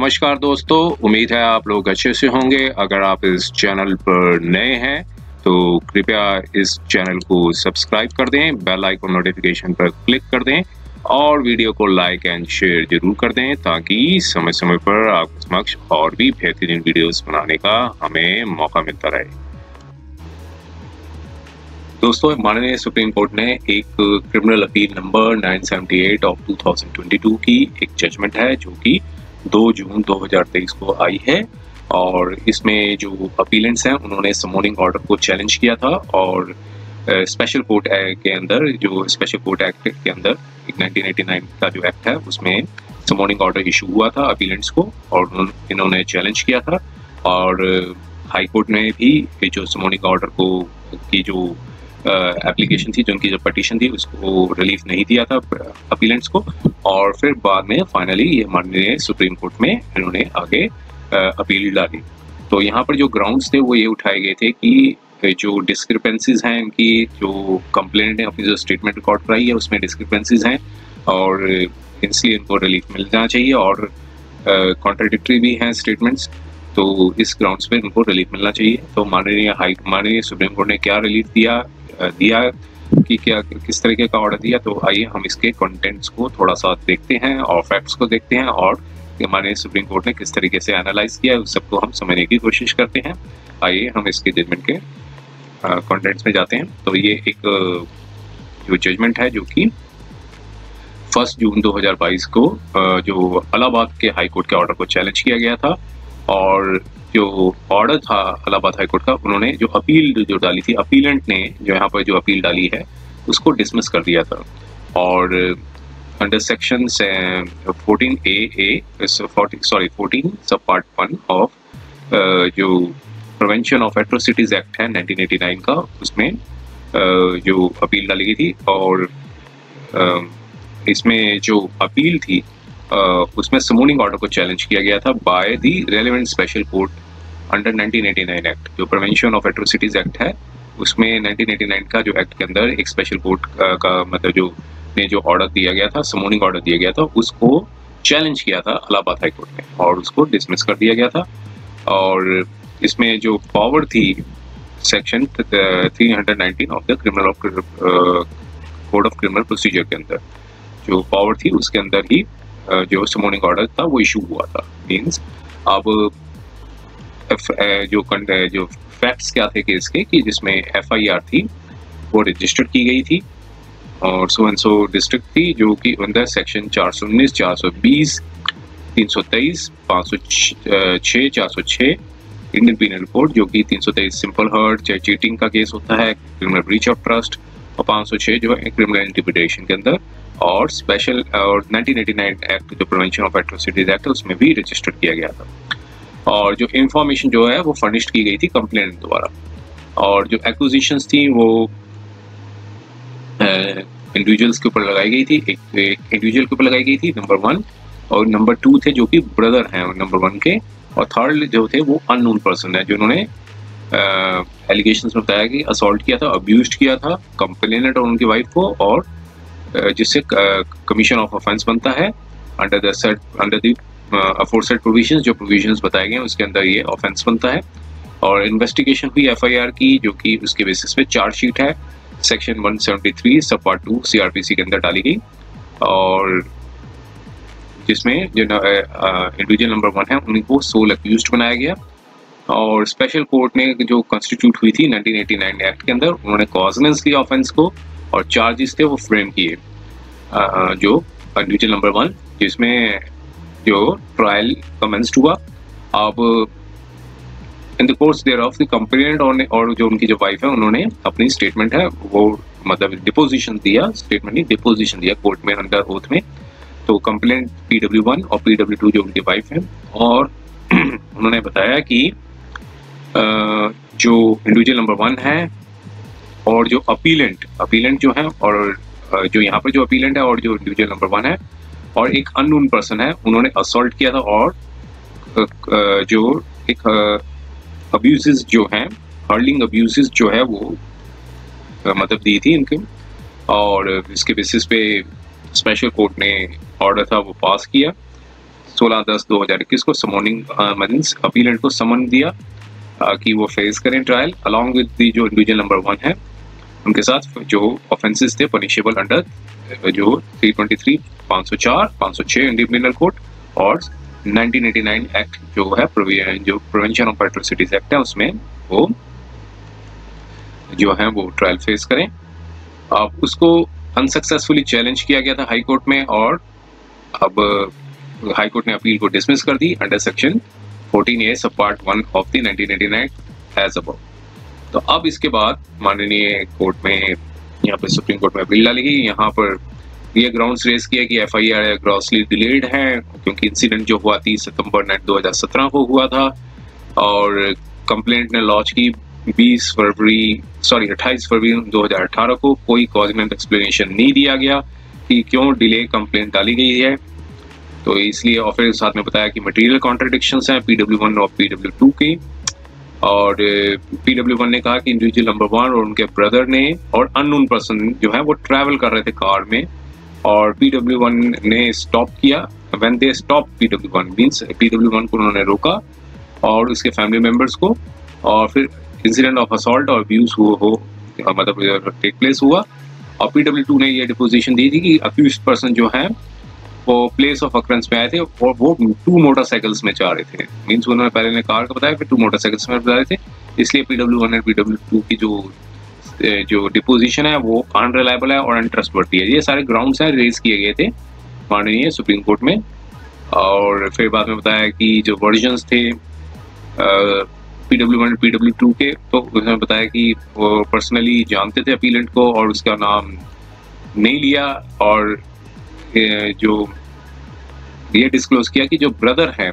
नमस्कार दोस्तों, उम्मीद है आप लोग अच्छे से होंगे। अगर आप इस चैनल पर नए हैं तो कृपया इस चैनल को सब्सक्राइब कर दें, बेल आइकन नोटिफिकेशन पर क्लिक कर दें और वीडियो को लाइक एंड शेयर जरूर कर दें ताकि समय समय पर आपके समक्ष और भी बेहतरीन वीडियोस बनाने का हमें मौका मिलता रहे। दोस्तों, माननीय सुप्रीम कोर्ट ने एक क्रिमिनल अपील नंबर 978 ऑफ 2022 की एक जजमेंट है जो कि 2 जून 2023 को आई है और इसमें जो अपीलेंट्स हैं उन्होंने समोनिंग ऑर्डर को चैलेंज किया था और स्पेशल कोर्ट एक्ट के अंदर जो स्पेशल कोर्ट एक्ट के अंदर 1989 का जो एक्ट है उसमें समोनिंग ऑर्डर इशू हुआ था अपीलेंट्स को और इन्होंने चैलेंज किया था और हाई कोर्ट ने भी जो समोनिंग ऑर्डर को की जो एप्लीकेशन थी, जो उनकी जो पटिशन थी उसको रिलीफ नहीं दिया था अपीलेंट्स को और फिर बाद में फाइनली ये माननीय सुप्रीम कोर्ट में इन्होंने आगे अपील डाली। तो यहाँ पर जो ग्राउंड्स थे वो ये उठाए गए थे कि जो डिस्क्रिपेंसीज हैं इनकी, जो कंप्लेंट ने अपनी जो स्टेटमेंट रिकॉर्ड कराई है उसमें डिस्क्रिपेंसीज हैं और इसलिए इनको रिलीफ मिलना चाहिए और कॉन्ट्राडिक्टरी भी हैं स्टेटमेंट्स, तो इस ग्राउंड्स पे इनको रिलीफ मिलना चाहिए। तो माननीय सुप्रीम कोर्ट ने क्या रिलीफ दिया कि क्या किस तरीके का ऑर्डर दिया, तो आइए हम इसके कंटेंट्स को थोड़ा सा देखते हैं और फैक्ट्स को देखते हैं और हमारे सुप्रीम कोर्ट ने किस तरीके से एनालाइज किया उस सबको हम समझने की कोशिश करते हैं। आइए हम इसके जजमेंट के कंटेंट्स में जाते हैं। तो ये एक जो जजमेंट है जो कि 1 जून 2022 को जो इलाहाबाद के हाई कोर्ट के ऑर्डर को चैलेंज किया गया था और जो ऑर्डर था इलाहाबाद हाई कोर्ट का, उन्होंने जो अपील जो डाली थी, अपीलेंट ने जो यहाँ पर जो अपील डाली है उसको डिसमिस कर दिया था और अंडर सेक्शन 14 सब पार्ट 1 ऑफ जो प्रिवेंशन ऑफ एट्रोसिटीज एक्ट है 1989 का, उसमें जो अपील डाली गई थी और इसमें जो अपील थी उसमें समोनिंग ऑर्डर को चैलेंज किया गया था by the relevant special court under 1989 act. जो प्रिवेंशन ऑफ एट्रोसिटीज एक्ट है उसमें 1989 का जो एक्ट के अंदर एक स्पेशल कोर्ट का मतलब जो ऑर्डर दिया गया था, समोनिंग ऑर्डर दिया गया था, उसको चैलेंज किया था इलाहाबाद हाई कोर्ट ने और उसको डिसमिस कर दिया गया था। और इसमें जो पावर थी section 319 of the code of criminal procedure के अंदर, जो पावर थी उसके अंदर ही जो समोनिंग ऑर्डर था वो इशू हुआ था। मींस अब जो फैक्ट्स क्या थे केस के कि जिसमें FIR थी वो रजिस्टर्ड की गई थी और सो एंड सो डिस्ट्रिक्ट थी जो कि अंदर सेक्शन 419, 420, 323, 506, 406 इंडियन पीनल कोड, जो कि 323 सिंपल हर्ट चाहे चीटिंग का केस होता है, क्रिमिनल ब्रीच ऑफ ट्रस्ट, और 506 जो है क्रिमिनल इंटिमिडेशन के अंदर, और स्पेशल और 1989 एक्ट जो प्रिवेंशन ऑफ एट्रोसिटीज एक्ट उसमें भी रजिस्टर्ड किया गया था। और जो इंफॉर्मेशन जो है वो फर्निश्ड की गई थी कंप्लेंट द्वारा और जो एक्विजिशंस थी वो इंडिविजुअल्स के ऊपर लगाई गई थी। एक इंडिविजुअल के ऊपर लगाई गई थी नंबर 1 और नंबर 2 थे जो कि ब्रदर हैं नंबर 1 के, और थर्ड जो थे वो अननोन पर्सन है जिन्होंने एलिगेशंस में बताया कि असॉल्ट किया था, अब्यूज्ड किया था कंप्लेनेंट और उनकी वाइफ को, और जिससे कमीशन ऑफ ऑफेंस बनता है अंडर द अफोरसेड प्रोविजंस, जो प्रोविजंस बताए गए हैं उसके अंदर ये ऑफेंस बनता है। और इन्वेस्टिगेशन हुई FIR की जो कि उसके बेसिस पे चार्जशीट है सेक्शन 173 सब पार्ट 2 CRPC के अंदर डाली गई और जिसमें जो इंडिविजुअल नंबर 1 है उनको सोल अक्यूज्ड बनाया गया। और स्पेशल कोर्ट ने जो कॉन्स्टिट्यूट हुई थी 1989 एक्ट के अंदर, उन्होंने कॉजनेंस लिया ऑफेंस को और चार्जेस थे वो फ्रेम किए जो इंडिविजुअल नंबर 1, जिसमें जो ट्रायल कमेंस्ड हुआ। अब in the course thereof the complainant और जो उनकी जो वाइफ है उन्होंने अपनी स्टेटमेंट है वो मतलब डिपोजिशन दिया, स्टेटमेंट नहीं डिपोजिशन दिया कोर्ट में अंडर ओथ में। तो कंप्लेनेंट PW1 और PW2 जो उनकी वाइफ है, और उन्होंने बताया कि जो इंडिविजुअल नंबर 1 है और जो अपीलेंट जो है और जो यहाँ पर जो अपीलेंट है और जो इंडिविजुअल नंबर 1 है और एक अननोन पर्सन है, उन्होंने असॉल्ट किया था और जो एक अब्यूजेस जो हैं, हर्लिंग अब्यूजेस जो है वो मतलब दी थी इनके, और इसके बेसिस पे स्पेशल कोर्ट ने ऑर्डर था वो पास किया 16/10/2021 को समनिंग मींस अपीलेंट को समन दिया कि वो फेस करें ट्रायल अलॉन्ग विद दी जो इंडिविजुअल नंबर 1 है, उनके साथ जो ऑफेंसेस थे पनिशेबल अंडर जो 323, 504, 506 इंडियन पिनल कोड और 1989 एक्ट जो है जो प्रिवेंशन ऑफ एट्रोसिटीज एक्ट है, उसमें वो जो है वो ट्रायल फेस करें। अब उसको अनसक्सेसफुली चैलेंज किया गया था हाई कोर्ट में और अब हाई कोर्ट ने अपील को डिसमिस कर दी under section 14A sub part 1 of the 1989 as above. तो अब इसके बाद माननीय कोर्ट में यहाँ पर सुप्रीम कोर्ट में अपील डाली गई। यहाँ पर ये ग्राउंड्स रेज किया कि FIR ग्रॉसली डिलेड है क्योंकि इंसिडेंट जो हुआ 30 सितंबर 2017 को हुआ था और कंप्लेंट ने लॉन्च की 28 फरवरी 2018 को। कोई कॉजिनेंट एक्सप्लेनेशन नहीं दिया गया कि क्यों डिले कंप्लेंट डाली गई है, तो इसलिए और फिर साथ में बताया कि मटेरियल कॉन्ट्रडिक्शंस हैं PW1 और PW2 की। और PW1 ने कहा कि इंडिविजुअल नंबर 1 और उनके ब्रदर ने और अननोन पर्सन जो है वो ट्रैवल कर रहे थे कार में और PW1 ने स्टॉप किया। When they stop PW1 means PW1 को उन्होंने रोका और उसके फैमिली मेंबर्स को, और फिर इंसिडेंट ऑफ असॉल्ट और अब्यूज मतलब टेक प्लेस हुआ। और PW2 ने ये डिपोजिशन दी थी कि अक्यूज्ड पर्सन जो है वो प्लेस ऑफ अकरेंस में आए थे और वो 2 मोटरसाइकिल्स में जा रहे थे। मींस उन्होंने पहले कार का बताया फिर 2 मोटरसाइकिल्स में जा रहे थे, इसलिए PW1 और PW2 की जो डिपोजिशन है वो अनरिलायबल है और अनट्रस्टवर्दी है। ये सारे ग्राउंड्स हैं रेज किए गए थे माननीय सुप्रीम कोर्ट में। और फिर बाद में बताया कि जो वर्जन्स थे PW1 और PW2 के, तो उन्होंने बताया कि वो पर्सनली जानते थे अपीलेंट को और उसका नाम नहीं लिया और जो ये डिस्क्लोज किया कि जो ब्रदर हैं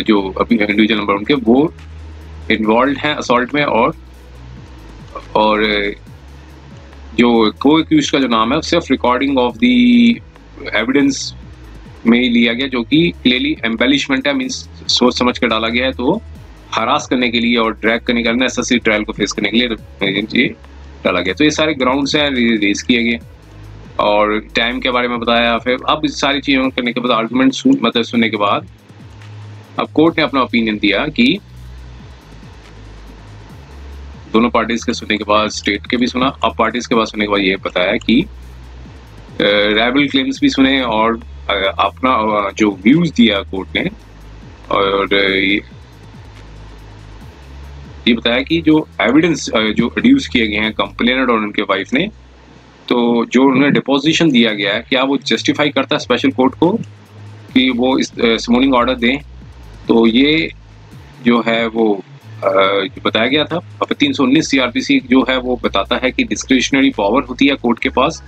जो अभी इंडिविजुअल नंबर उनके वो इन्वॉल्व हैं असॉल्ट में और जो को एक्यूज्ड का जो नाम है सिर्फ रिकॉर्डिंग ऑफ द एविडेंस में ही लिया गया, जो कि क्लियरली एम्बेलिशमेंट है, मींस सोच समझ कर डाला गया है। तो हरास करने के लिए और ड्रैग करने के लिए नेसेसरी ट्रायल को फेस करने के लिए ये डाला गया। तो ये सारे ग्राउंड्स हैं रेज किए गए और टाइम के बारे में बताया। फिर अब इस सारी चीज़ों करने के बाद आर्गूमेंट सुनने के बाद अब कोर्ट ने अपना ओपिनियन दिया कि दोनों पार्टीज के सुनने के बाद स्टेट के भी सुना। अब पार्टीज के बाद सुनने के बाद ये बताया कि राइवल क्लेम्स भी सुने और अपना जो व्यूज दिया कोर्ट ने और ये बताया कि जो एविडेंस जो एड्यूस किए गए हैं कंप्लेनेंट और उनके वाइफ ने, तो जो उन्हें डिपोजिशन दिया गया है क्या वो जस्टिफाई करता है स्पेशल कोर्ट को कि वो इस समनिंग ऑर्डर दें। तो ये जो है वो बताया गया था। अब 319 CRPC जो है वो बताता है कि डिस्क्रिशनरी पावर होती है कोर्ट के पास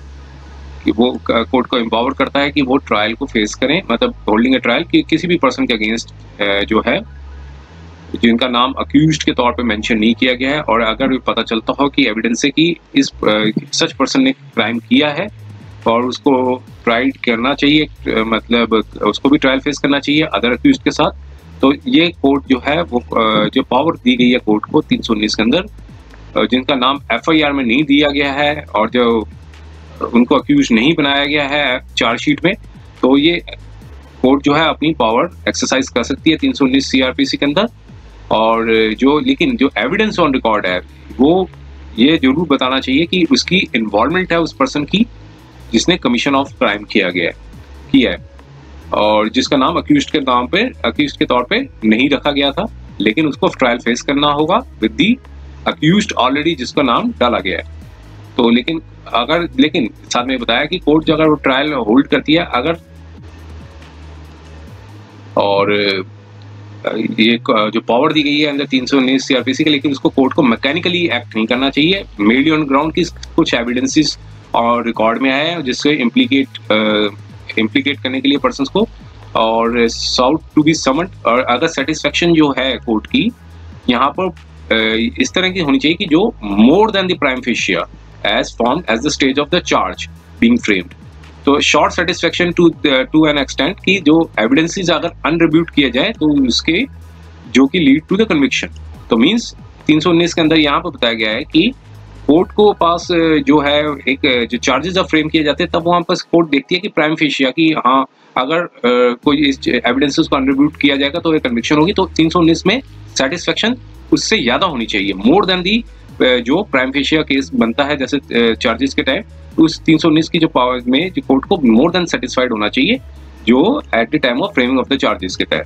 कि वो कोर्ट को एम्पावर करता है कि वो ट्रायल को फेस करें, मतलब होल्डिंग ए ट्रायल कि किसी भी पर्सन के अगेंस्ट जो है जिनका नाम अक्यूज्ड के तौर पे मेंशन नहीं किया गया है और अगर पता चलता हो कि एविडेंस से कि इस सच पर्सन ने क्राइम किया है और उसको ट्रायल करना चाहिए, मतलब उसको भी ट्रायल फेस करना चाहिए अदर अक्यूज्ड के साथ। तो ये कोर्ट जो है वो जो पावर दी गई है कोर्ट को 319 के अंदर जिनका नाम FIR में नहीं दिया गया है और जो उनको अक्यूज नहीं बनाया गया है चार्जशीट में, तो ये कोर्ट जो है अपनी पावर एक्सरसाइज कर सकती है 319 CRPC के अंदर। और लेकिन जो एविडेंस ऑन रिकॉर्ड है वो ये जरूर बताना चाहिए कि उसकी इन्वॉल्वमेंट है उस पर्सन की जिसने कमीशन ऑफ क्राइम किया है और जिसका नाम अक्यूज्ड के नाम पे अक्यूज्ड के तौर पे नहीं रखा गया था, लेकिन उसको ट्रायल फेस करना होगा विद दी अक्यूज्ड ऑलरेडी जिसका नाम डाला गया है। तो लेकिन साथ में बताया कि कोर्ट जो अगर वो ट्रायल होल्ड करती है अगर और ये जो पावर दी गई है अंदर 319 CRPC के, लेकिन उसको कोर्ट को मैकेनिकली एक्ट नहीं करना चाहिए मेडली ऑन ग्राउंड की कुछ एविडेंसेस और रिकॉर्ड में आया है जिससे इम्प्लीकेट करने के लिए पर्सन्स को और साउट टू बी समन्ड। और अगर सेटिस्फेक्शन जो है कोर्ट की यहाँ पर इस तरह की होनी चाहिए कि जो more than the prima facie as formed as the stage of the charge being framed. तो short satisfaction to an extent कि जो एविडेंसेस अगर अनरिब्यूट किया जाए तो उसके जो कि लीड टू द कन्विक्शन। तो मींस 319 के अंदर यहाँ पर बताया गया है कि कोर्ट को पास जो है एक जो चार्जेस जब फ्रेम किए जाते हैं तब वहाँ पर कोर्ट देखती है कि प्राइम फेशिया की हाँ अगर कोई इस एविडेंसेस को कंट्रीब्यूट किया जाएगा तो एक कन्विक्शन होगी। तो 319 में सेटिस्फेक्शन उससे ज़्यादा होनी चाहिए, मोर देन दी जो प्राइम फेशिया केस बनता है जैसे चार्जेस के टाइम, उस 319 की जो पावर में जो कोर्ट को मोर देन सेटिस्फाइड होना चाहिए जो at the time of framing of the charges के टाइम।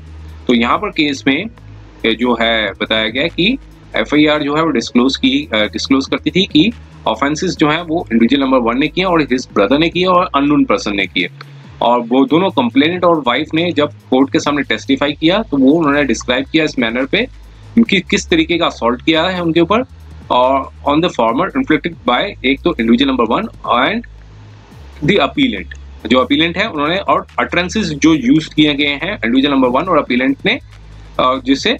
तो यहाँ पर केस में जो है बताया गया कि एफआईआर जो है वो डिस्क्लोज करती थी कि ऑफेंसेस जो है वो इंडिविजुअल नंबर 1 ने किए और हिज ब्रदर ने किए और अननोन पर्सन ने किए। और वो दोनों कंप्लेनेंट और वाइफ ने जब कोर्ट के सामने टेस्टिफाई किया तो वो उन्होंने डिस्क्राइब किया इस मैनर पे कि किस तरीके का असॉल्ट किया है उनके ऊपर और on the former inflicted by एक तो individual number 1 and the appellant. जो अपीलेंट है उन्होंने और अटरेंसेस जो यूज किए गए हैं इंडिविजुअल नंबर 1 और अपीलेंट ने जिससे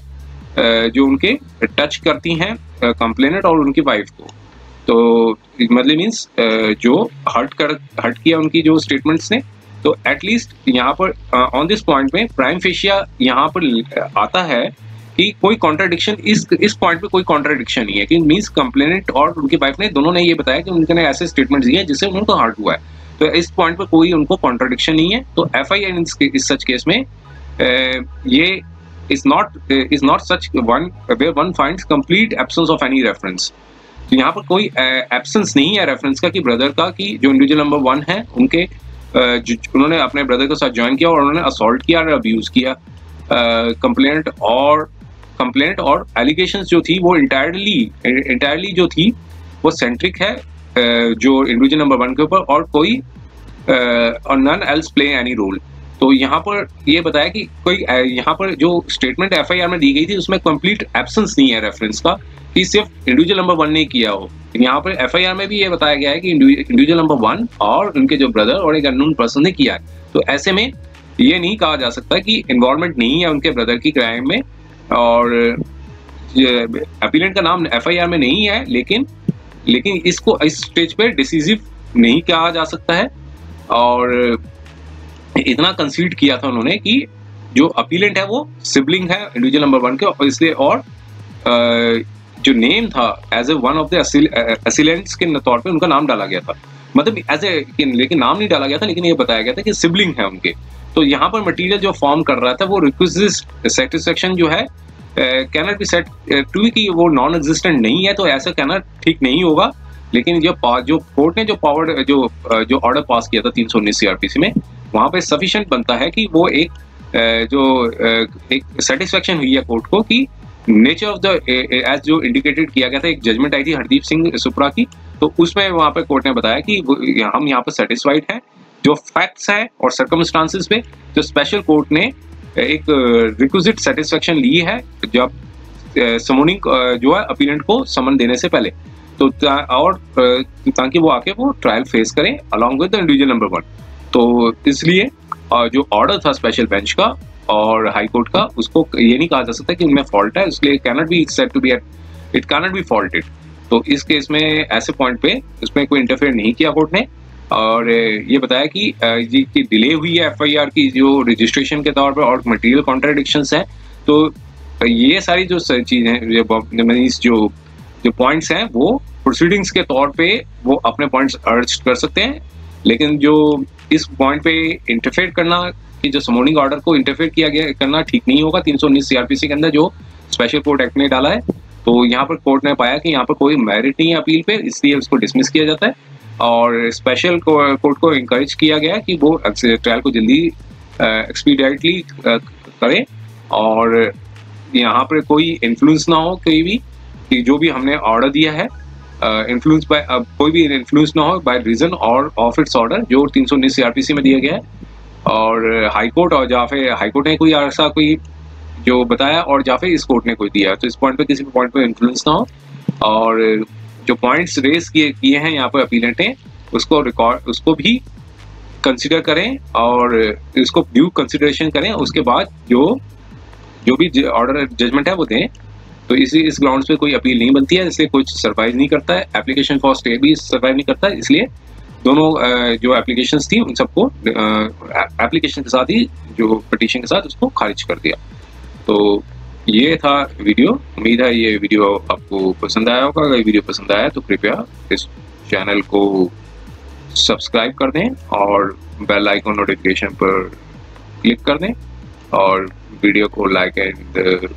जो उनके टच करती हैं कंप्लेनेंट और उनकी वाइफ को। तो मतलब मीन्स जो हर्ट किया उनकी जो स्टेटमेंट्स ने। तो एटलीस्ट यहाँ पर ऑन दिस पॉइंट में प्राइम फेशिया यहाँ पर आता है कि कोई कॉन्ट्राडिक्शन इस पॉइंट पे कोई कॉन्ट्राडिक्शन नहीं है कि मीन्स कंप्लेनेंट और उनकी वाइफ ने दोनों ने ये बताया कि उनके ने ऐसे स्टेटमेंट्स दिए जिससे उनको हर्ट हुआ है। तो इस पॉइंट पे कोई उनको कॉन्ट्राडिक्शन नहीं है। तो एफआईआर इस सच केस में ये is not such one where one finds complete absence of any reference। तो यहाँ पर कोई एब्सेंस नहीं है रेफरेंस का कि ब्रदर का कि जो इंडिविजुअल नंबर 1 है उनके उन्होंने अपने ब्रदर के साथ ज्वाइन किया और उन्होंने असॉल्ट किया और अब्यूज किया। कंप्लेंट और एलिगेशंस जो थी वो इंटायरली जो थी वो सेंट्रिक है जो इंडिविजुअल नंबर 1 के ऊपर और कोई और none else play any role. तो यहाँ पर ये बताया कि कोई यहाँ पर जो स्टेटमेंट एफआईआर में दी गई थी उसमें कंप्लीट एब्सेंस नहीं है रेफरेंस का कि सिर्फ इंडिविजुअल नंबर 1 ने किया हो। यहाँ पर एफआईआर में भी ये बताया गया है कि इंडिविजुअल नंबर 1 और उनके जो ब्रदर और एक अननोन पर्सन ने किया है। तो ऐसे में ये नहीं कहा जा सकता कि इन्वॉल्वमेंट नहीं है उनके ब्रदर की क्राइम में। और अपीलेंट का नाम एफआईआर में नहीं है लेकिन इसको इस स्टेज पे डिसीजिव नहीं कहा जा सकता है। और इतना कंसीड किया था उन्होंने कि जो अपीलेंट है वो सिबलिंग है इंडिविजुअल नंबर 1 के और इसलिए और जो नेम था as a one of the assailants के तौर पे उनका नाम डाला गया था। मतलब एज ए लेकिन नाम नहीं डाला गया था लेकिन ये बताया गया था कि सिबलिंग है उनके। तो यहाँ पर मटेरियल जो फॉर्म कर रहा था वो रिक्विजिट सेटिस्फेक्शन जो है can not be set to कि वो नॉन एग्जिस्टेंट नहीं है। तो ऐसा कहना ठीक नहीं होगा। लेकिन जो कोर्ट ने जो पावर जो ऑर्डर पास किया था 319 सीआरपीसी में वहाँ पे सफिशिएंट बनता है कि वो एक सेटिस्फेक्शन हुई है कोर्ट को कि नेचर ऑफ द एज जो इंडिकेटेड किया गया था। एक जजमेंट आई थी हरदीप सिंह सुप्रा की, तो उसमें वहाँ पे कोर्ट ने बताया कि हम यहाँ पर सेटिस्फाइड हैं जो फैक्ट्स हैं और सर्कमस्टांसेस पे। जो स्पेशल कोर्ट ने एक रिक्विजिट सेटिस्फेक्शन ली है जब समनिंग जो है अपीलेंट को समन देने से पहले, तो और ताकि वो आके वो ट्रायल फेस करें along with the individual number 1। तो इसलिए जो ऑर्डर था स्पेशल बेंच का और हाई कोर्ट का उसको ये नहीं कहा जा सकता कि उनमें फॉल्ट है, इसलिए cannot be said to be it cannot be faulted. तो इस केस में ऐसे पॉइंट पे उसमें कोई इंटरफेयर नहीं किया कोर्ट ने। और ये बताया कि ये डिले हुई है एफआईआर की जो रजिस्ट्रेशन के तौर पर और मटेरियल कॉन्ट्राडिक्शंस हैं। तो ये सारी जो चीज़ें जो पॉइंट्स हैं वो प्रोसीडिंग्स के तौर पे वो अपने पॉइंट्स अर्ज कर सकते हैं। लेकिन जो इस पॉइंट पे इंटरफेयर करना कि जो समनिंग ऑर्डर को इंटरफेयर किया गया करना ठीक नहीं होगा 319 सीआरपीसी के अंदर जो स्पेशल कोर्ट एक्ट ने डाला है। तो यहाँ पर कोर्ट ने पाया कि यहाँ पर कोई मेरिट नहीं है अपील पे, इसलिए उसको डिसमिस किया जाता है। और स्पेशल कोर्ट को इंकरेज किया गया कि वो ट्रायल को जल्दी एक्सपीडिएटली करे और यहाँ पर कोई इन्फ्लुएंस ना हो कोई भी कि जो भी हमने ऑर्डर दिया है इन्फ्लुएंस बाय कोई भी इन्फ्लुएंस ना हो बाय रीजन और ऑफ इट्स ऑर्डर जो 319 सीआरपीसी में दिया गया है। और हाई कोर्ट और या फिर हाई कोर्ट ने कोई ऐसा कोई जो बताया और या फिर इस कोर्ट ने कोई दिया, तो इस पॉइंट पे किसी भी पॉइंट पे इन्फ्लुएंस ना हो। और जो पॉइंट्स रेज किए हैं यहाँ पर अपीलेंट ने उसको भी कंसिडर करें और इसको ड्यू कंसिडरेशन करें। उसके बाद जो भी ऑर्डर जजमेंट है वो दें। तो इस ग्राउंड्स पे कोई अपील नहीं बनती है, इसलिए कुछ सर्वाइव नहीं करता है। एप्लीकेशन फॉर स्टे भी सर्वाइव नहीं करता है, इसलिए दोनों जो एप्लीकेशंस थी उन सबको एप्लीकेशन के साथ ही जो पिटीशन के साथ उसको खारिज कर दिया। तो ये था वीडियो। उम्मीद है ये वीडियो आपको पसंद आया होगा। अगर वीडियो पसंद आया तो कृपया इस चैनल को सब्सक्राइब कर दें और बेल आइकन नोटिफिकेशन पर क्लिक कर दें और वीडियो को लाइक एंड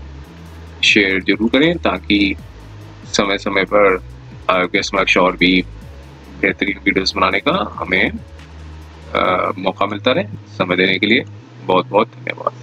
शेयर जरूर करें ताकि समय समय पर आगे समक्ष और भी बेहतरीन वीडियोस बनाने का हमें मौका मिलता रहे। समय देने के लिए बहुत बहुत धन्यवाद।